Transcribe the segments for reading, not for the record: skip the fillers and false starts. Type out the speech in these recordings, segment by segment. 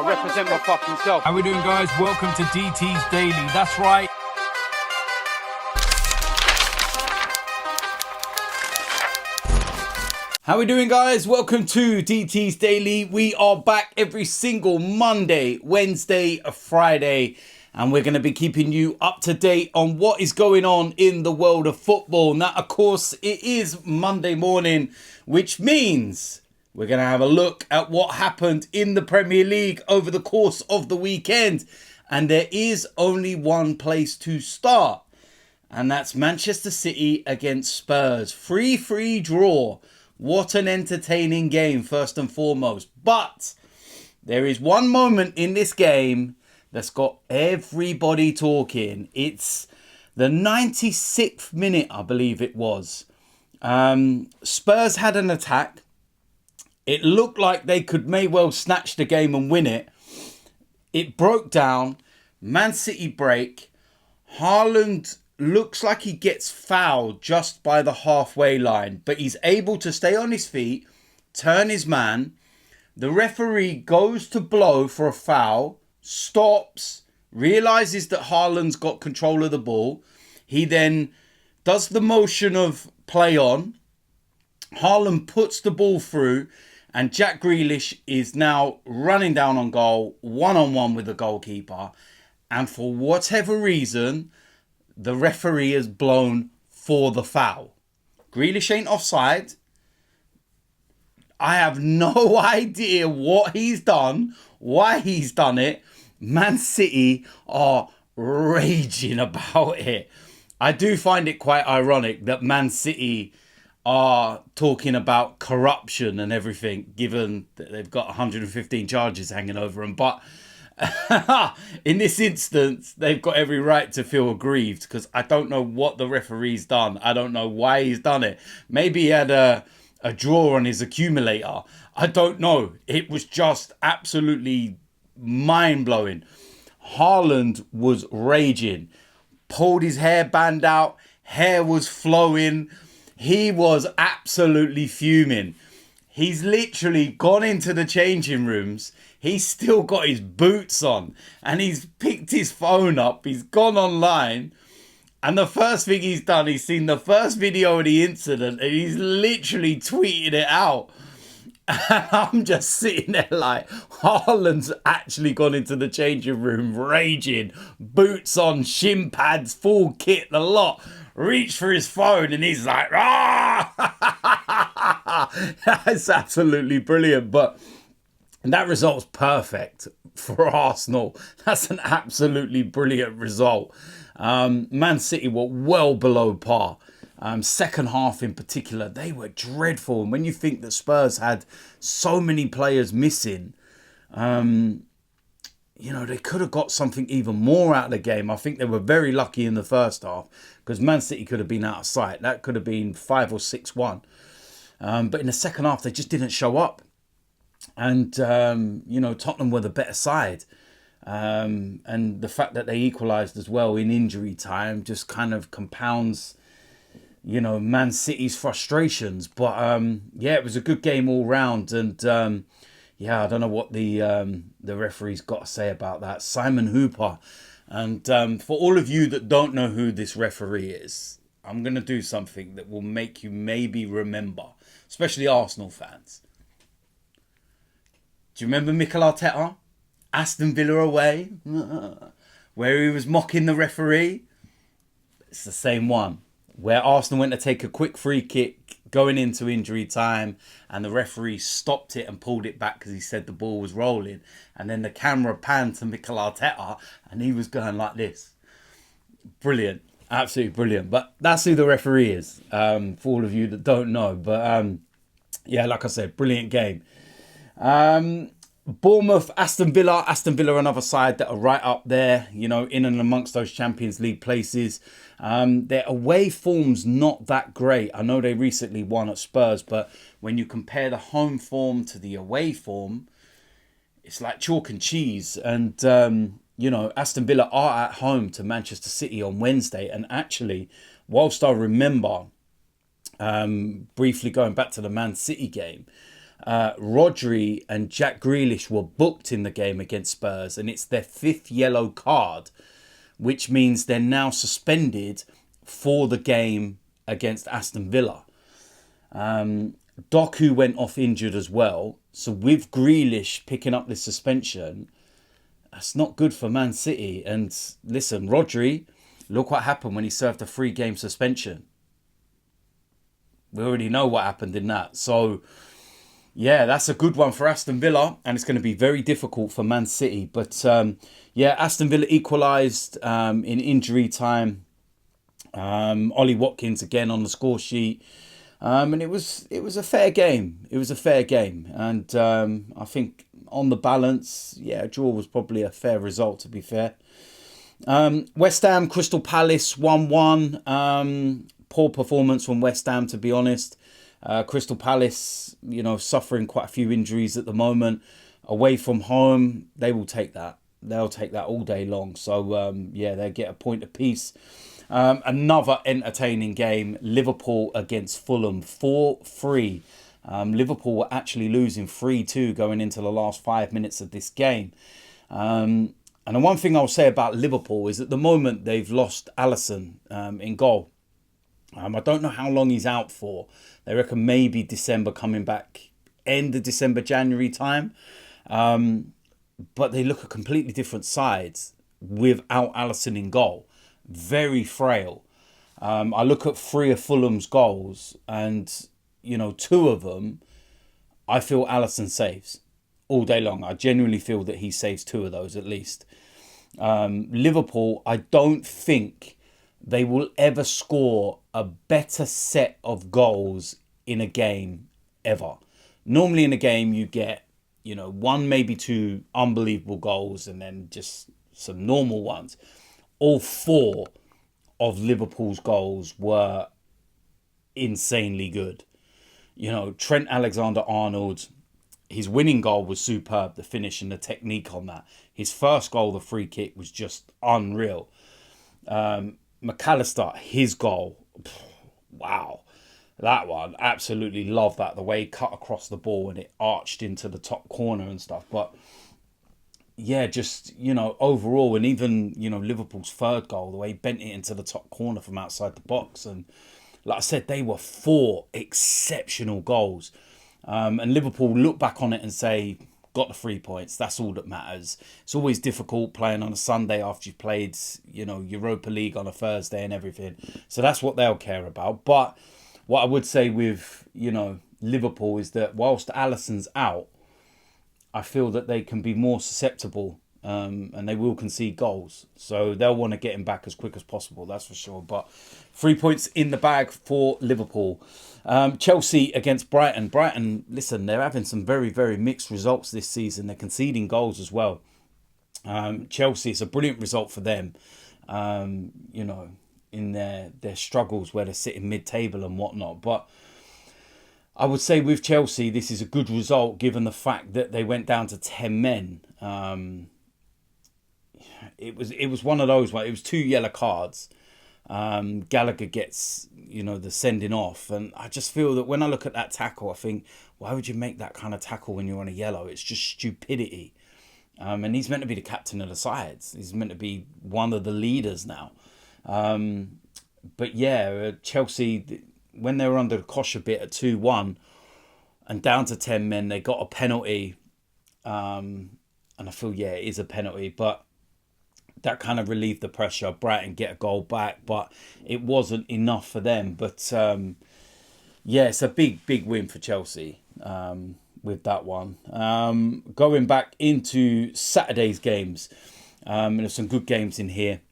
I represent my fucking self. How we doing, guys? Welcome to DT's Daily. That's right. How we doing, guys? Welcome to DT's Daily. We are back every single Monday, Wednesday, Friday, and we're going to be keeping you up to date on what is going on in the world of football. Now, of course, it is Monday morning, which means we're going to have a look at what happened in the Premier League over the course of the weekend. And there is only one place to start, and that's Manchester City against Spurs. 3-3 draw. What an entertaining game, first and foremost. But there is one moment in this game that's got everybody talking. It's the 96th minute, I believe it was. Spurs had an attack. It looked like they could may well snatch the game and win it. It broke down. Man City break. Haaland looks like he gets fouled just by the halfway line, but he's able to stay on his feet, turn his man. The referee goes to blow for a foul, stops, realizes that Haaland's got control of the ball. He then does the motion of play on. Haaland puts the ball through, and Jack Grealish is now running down on goal, one-on-one with the goalkeeper. And for whatever reason, the referee has blown for the foul. Grealish ain't offside. I have no idea what he's done, why he's done it. Man City are raging about it. I do find it quite ironic that Man City are talking about corruption and everything, given that they've got 115 charges hanging over them. But in this instance, they've got every right to feel aggrieved, because I don't know what the referee's done. I don't know why he's done it. Maybe he had a draw on his accumulator. I don't know. It was just absolutely mind-blowing. Haaland was raging. Pulled his hairband out. Hair was flowing. He was absolutely fuming. He's literally gone into the changing rooms. He's still got his boots on, and he's picked his phone up. He's gone online, and the first thing he's done, he's seen the first video of the incident, and he's literally tweeted it out. And I'm just sitting there like, Haaland's actually gone into the changing room raging, boots on, shin pads, full kit, the lot. Reached for his phone, and he's like, ah! That's absolutely brilliant. But that result's perfect for Arsenal. That's an absolutely brilliant result. Man City were well below par. Second half in particular, they were dreadful. And when you think that Spurs had so many players missing, they could have got something even more out of the game. I think they were very lucky in the first half, because Man City could have been out of sight. That could have been 5 or 6-1. But in the second half, they just didn't show up. And, Tottenham were the better side. And the fact that they equalised as well in injury time just kind of compounds, Man City's frustrations. But, it was a good game all round. And, I don't know what the referee's got to say about that. Simon Hooper. And for all of you that don't know who this referee is, I'm going to do something that will make you maybe remember, especially Arsenal fans. Do you remember Mikel Arteta? Aston Villa away, where he was mocking the referee? It's the same one, where Arsenal went to take a quick free kick going into injury time, and the referee stopped it and pulled it back because he said the ball was rolling. And then the camera panned to Mikel Arteta, and he was going like this. Brilliant. Absolutely brilliant. But that's who the referee is, for all of you that don't know. But, like I said, brilliant game. Bournemouth, Aston Villa. Aston Villa, another side that are right up there, in and amongst those Champions League places. Their away form's not that great. I know they recently won at Spurs, but when you compare the home form to the away form, it's like chalk and cheese. And, Aston Villa are at home to Manchester City on Wednesday. And actually, whilst I remember briefly going back to the Man City game, Rodri and Jack Grealish were booked in the game against Spurs, and it's their 5th yellow card, which means they're now suspended for the game against Aston Villa. Doku went off injured as well. So with Grealish picking up this suspension, that's not good for Man City. And listen, Rodri, look what happened when he served a 3-game suspension. We already know what happened in that. So, yeah, that's a good one for Aston Villa. And it's going to be very difficult for Man City. But, yeah, Aston Villa equalised in injury time. Ollie Watkins again on the score sheet. And it was a fair game. It was a fair game. And I think on the balance, yeah, a draw was probably a fair result, to be fair. West Ham, Crystal Palace 1-1. Poor performance from West Ham, to be honest. Crystal Palace, suffering quite a few injuries at the moment. Away from home, they will take that. They'll take that all day long. So, yeah, they get a point apiece. Another entertaining game, Liverpool against Fulham, 4-3. Liverpool were actually losing 3-2 going into the last 5 minutes of this game. And the one thing I'll say about Liverpool is at the moment they've lost Alisson in goal. I don't know how long he's out for. They reckon maybe December, coming back end of December, January time. But they look at completely different sides without Alisson in goal. Very frail. I look at 3 of Fulham's goals and, 2 of them, I feel Alisson saves all day long. I genuinely feel that he saves 2 of those at least. Liverpool, I don't think they will ever score a better set of goals in a game ever. Normally in a game you get, 1, maybe 2 unbelievable goals and then just some normal ones. All 4 of Liverpool's goals were insanely good. Trent Alexander-Arnold, his winning goal was superb, the finish and the technique on that. His first goal, the free kick, was just unreal. McAllister, his goal, wow. That one, absolutely love that. The way he cut across the ball and it arched into the top corner and stuff. But yeah, just, overall, and even, Liverpool's 3rd goal, the way he bent it into the top corner from outside the box. And like I said, they were 4 exceptional goals. And Liverpool look back on it and say, got the 3 points. That's all that matters. It's always difficult playing on a Sunday after you've played, Europa League on a Thursday and everything. So that's what they'll care about. But what I would say with, Liverpool is that whilst Alisson's out, I feel that they can be more susceptible and they will concede goals. So they'll want to get him back as quick as possible, that's for sure. But 3 points in the bag for Liverpool. Chelsea against Brighton. Brighton, listen, they're having some very, very mixed results this season. They're conceding goals as well. Chelsea, it's a brilliant result for them, in their struggles where they're sitting mid-table and whatnot. But I would say with Chelsea, this is a good result given the fact that they went down to 10 men. It was one of those where it was 2 yellow cards. Gallagher gets, the sending off. And I just feel that when I look at that tackle, I think, why would you make that kind of tackle when you're on a yellow? It's just stupidity. And he's meant to be the captain of the sides. He's meant to be one of the leaders now. But yeah, Chelsea, when they were under the cosh a bit at 2-1 and down to 10 men, they got a penalty. And I feel, yeah, it is a penalty. But that kind of relieved the pressure. Brighton get a goal back, but it wasn't enough for them. But yeah, it's a big, big win for Chelsea with that one. Going back into Saturday's games, and there's some good games in here.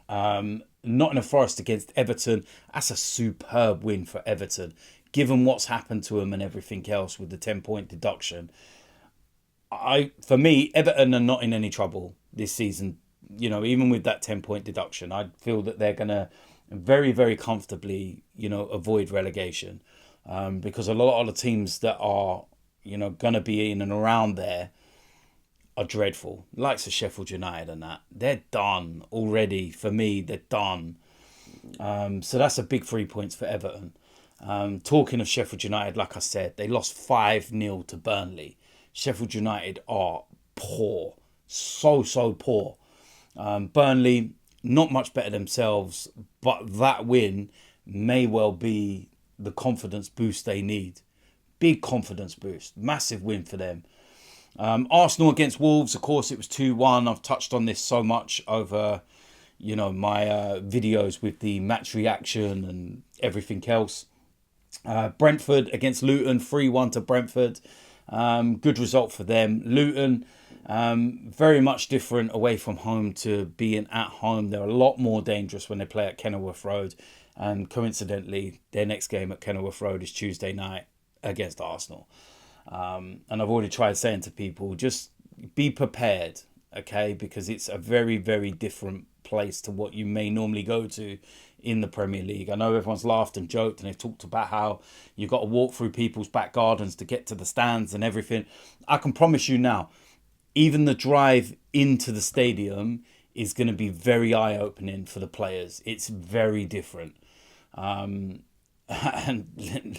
Nottingham Forest against Everton. That's a superb win for Everton, given what's happened to them and everything else with the 10-point deduction. For me, Everton are not in any trouble this season. Even with that 10-point deduction, I feel that they're going to very, very comfortably, avoid relegation. Because a lot of the teams that are, going to be in and around there are dreadful. Likes of Sheffield United and that. They're done already. For me, they're done. So that's a big 3 points for Everton. Talking of Sheffield United, like I said, they lost 5-0 to Burnley. Sheffield United are poor. So poor. Burnley, not much better themselves, but that win may well be the confidence boost they need. Big confidence boost. Massive win for them. Arsenal against Wolves, of course, it was 2-1. I've touched on this so much over, my videos with the match reaction and everything else. Brentford against Luton, 3-1 to Brentford. Good result for them. Luton, very much different away from home to being at home. They're a lot more dangerous when they play at Kenilworth Road. And coincidentally, their next game at Kenilworth Road is Tuesday night against Arsenal. And I've already tried saying to people, just be prepared, okay? Because it's a very, very different place to what you may normally go to in the Premier League. I know everyone's laughed and joked and they've talked about how you've got to walk through people's back gardens to get to the stands and everything. I can promise you now, even the drive into the stadium is going to be very eye-opening for the players. It's very different. And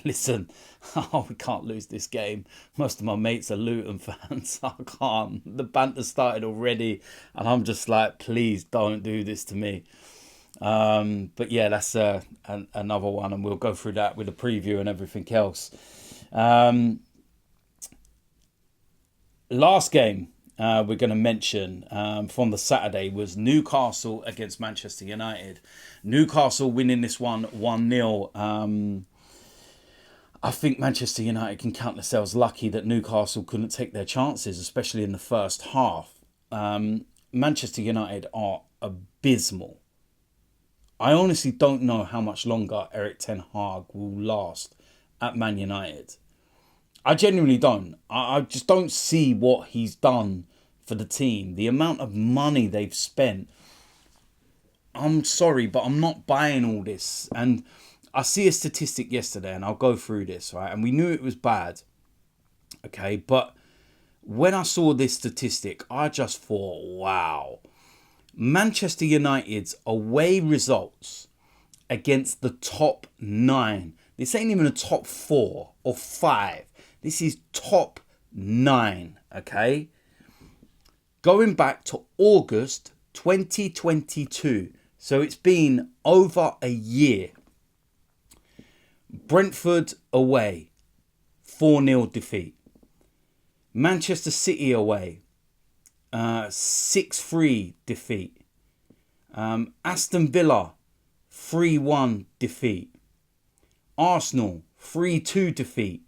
listen, we can't lose this game. Most of my mates are Luton fans. I can't. The banter started already, and I'm just like, please don't do this to me. But yeah, that's another one, and we'll go through that with a preview and everything else. Last game we're going to mention from the Saturday was Newcastle against Manchester United. Newcastle winning this one 1-0. I think Manchester United can count themselves lucky that Newcastle couldn't take their chances, especially in the first half. Manchester United are abysmal. I honestly don't know how much longer Erik ten Hag will last at Man United. I genuinely don't. I just don't see what he's done for the team. The amount of money they've spent. I'm sorry, but I'm not buying all this. And I see a statistic yesterday, and I'll go through this, right? And we knew it was bad, okay? But when I saw this statistic, I just thought, wow. Manchester United's away results against the top 9. This ain't even a top 4 or 5. This is top 9, okay? Going back to August 2022. So it's been over a year. Brentford away, 4-0 defeat. Manchester City away, 6-3 defeat. Aston Villa, 3-1 defeat. Arsenal, 3-2 defeat.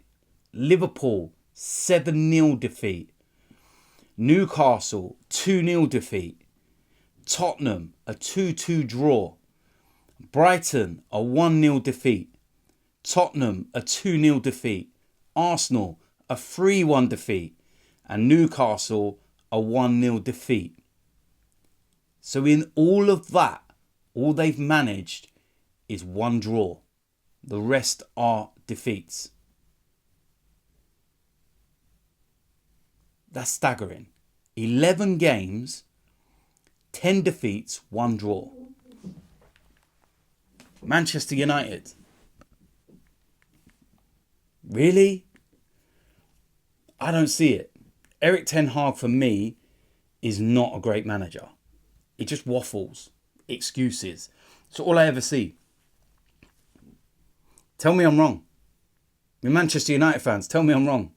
Liverpool, 7-0 defeat. Newcastle, 2-0 defeat. Tottenham, a 2-2 draw. Brighton, a 1-0 defeat. Tottenham, a 2-0 defeat. Arsenal, a 3-1 defeat. And Newcastle, a 1-0 defeat. So in all of that, all they've managed is one draw. The rest are defeats. That's staggering. 11 games, 10 defeats, 1 draw. Manchester United. Really? I don't see it. Erik ten Hag, for me, is not a great manager. He just waffles. Excuses. That's all I ever see. Tell me I'm wrong. You're Manchester United fans. Tell me I'm wrong.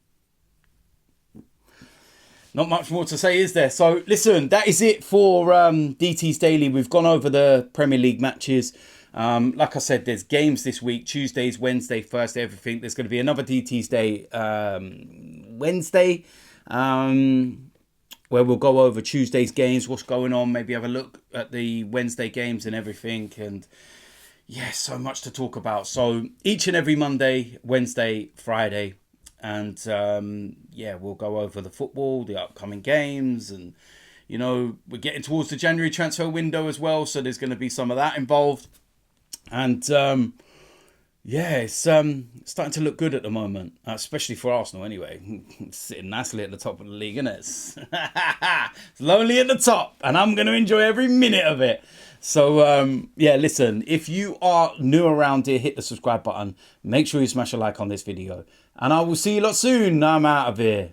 Not much more to say, is there? So, listen, that is it for DT's Daily. We've gone over the Premier League matches. Like I said, there's games this week. Tuesdays, Wednesday, Thursday, everything. There's going to be another DT's Day Wednesday, where we'll go over Tuesday's games, what's going on, maybe have a look at the Wednesday games and everything. And yeah, so much to talk about. So each and every Monday, Wednesday, Friday. And yeah, we'll go over the football, the upcoming games. And, you know, we're getting towards the January transfer window as well. So there's going to be some of that involved. And yeah, it's starting to look good at the moment, especially for Arsenal anyway. It's sitting nicely at the top of the league, isn't it? It's lonely at the top, and I'm going to enjoy every minute of it. So yeah, listen, if you are new around here, hit the subscribe button. Make sure you smash a like on this video. And I will see you lot soon. I'm out of here.